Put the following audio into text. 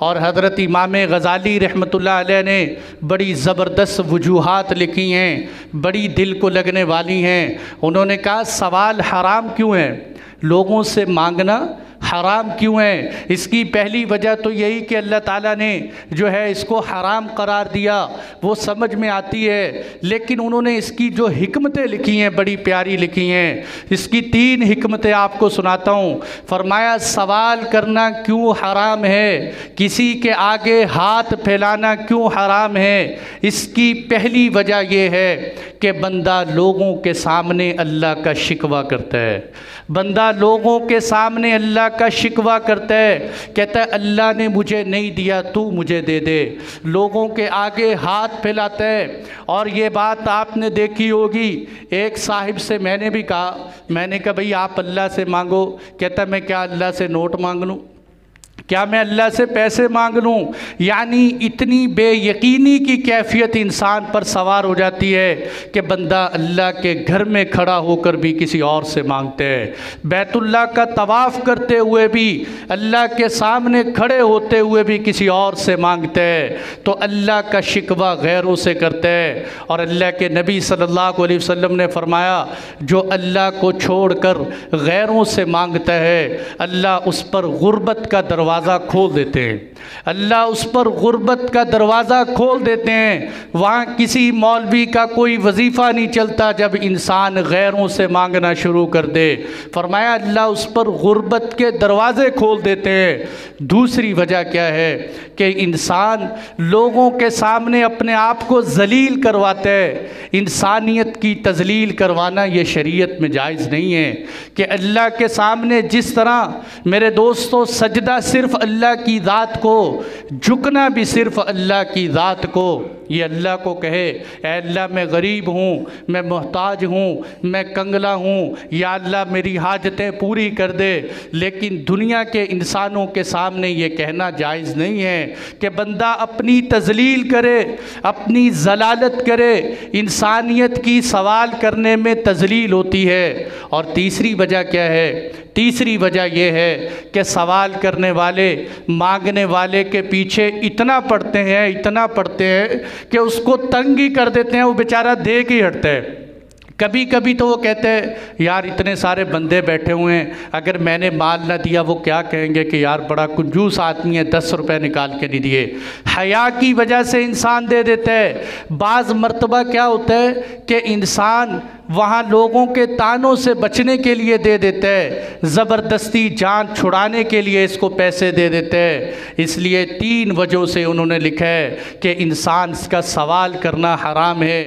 और हज़रत इमाम गज़ाली रहमतुल्लाह अलैह ने बड़ी ज़बरदस्त वजूहात लिखी हैं, बड़ी दिल को लगने वाली हैं। उन्होंने कहा सवाल हराम क्यों है, लोगों से मांगना हराम क्यों है? इसकी पहली वजह तो यही कि अल्लाह ताला ने जो है इसको हराम करार दिया, वो समझ में आती है। लेकिन उन्होंने इसकी जो हिकमतें लिखी हैं बड़ी प्यारी लिखी हैं। इसकी 3 हिकमतें आपको सुनाता हूँ। फरमाया सवाल करना क्यों हराम है, किसी के आगे हाथ फैलाना क्यों हराम है? इसकी पहली वजह यह है कि बंदा लोगों के सामने अल्लाह का शिकवा करता है। बंदा लोगों के सामने अल्लाह का शिकवा करता है, कहता है अल्लाह ने मुझे नहीं दिया, तू मुझे दे दे। लोगों के आगे हाथ फैलाता है। और ये बात आपने देखी होगी, एक साहिब से मैंने भी कहा, मैंने कहा भाई आप अल्लाह से मांगो। कहता मैं क्या अल्लाह से नोट मांग लूँ, क्या मैं अल्लाह से पैसे मांग लूँ? यानी इतनी बेयकीनी की कैफियत इंसान पर सवार हो जाती है कि बंदा अल्लाह के घर में खड़ा होकर भी किसी और से मांगते हैं। बैतुल्लाह का तवाफ़ करते हुए भी, अल्लाह के सामने खड़े होते हुए भी किसी और से मांगते हैं। तो अल्लाह का शिकवा गैरों से करते हैं। और अल्लाह के नबी सल्लल्लाहु अलैहि वसल्लम ने फरमाया जो अल्लाह को छोड़कर गैरों से मांगता है, अल्लाह उस पर गुर्बत का दरवाज़ा खोल देते हैं। अल्लाह उस पर गुर्बत का दरवाज़ा खोल देते हैं। वहाँ किसी मौलवी का कोई वजीफ़ा नहीं चलता जब इंसान गैरों से मांगना शुरू कर दे। फरमाया अल्लाह उस पर गुर्बत के दरवाज़े खोल देते हैं। दूसरी वजह क्या है कि इंसान लोगों के सामने अपने आप को ज़लील करवाता है। इंसानियत की तज़लील करवाना ये शरीयत में जायज़ नहीं है कि अल्लाह के सामने जिस तरह मेरे दोस्तों सजदा सिर्फ़ अल्लाह की ज़ात को, झुकना भी सिर्फ़ अल्लाह की ज़ात को, ये अल्लाह को कहे ऐ अल्लाह मैं गरीब हूँ, मैं मोहताज हूँ, मैं कंगला हूँ, या अल्लाह मेरी हाजतें पूरी कर दे। लेकिन दुनिया के इंसानों के सामने ये कहना जायज़ नहीं है कि बंदा अपनी तज़लील करे, अपनी ज़लालत करे। इंसानियत की सवाल करने में तज़लील होती है। और तीसरी वजह क्या है? तीसरी वजह यह है कि सवाल करने वाले, मांगने वाले के पीछे इतना पड़ते हैं, इतना पड़ते हैं कि उसको तंग ही कर देते हैं, वो बेचारा दे के ही हटता है। कभी कभी तो वो कहते हैं यार इतने सारे बंदे बैठे हुए हैं, अगर मैंने माल ना दिया वो क्या कहेंगे कि यार बड़ा कंजूस आदमी है, 10 रुपये निकाल के नहीं दिए। हया की वजह से इंसान दे देता है। बाज़ मर्तबा क्या होता है कि इंसान वहाँ लोगों के तानों से बचने के लिए दे देता है, ज़बरदस्ती जान छुड़ाने के लिए इसको पैसे दे देते हैं। इसलिए 3 वजहों से उन्होंने लिखा है कि इंसान का सवाल करना हराम है।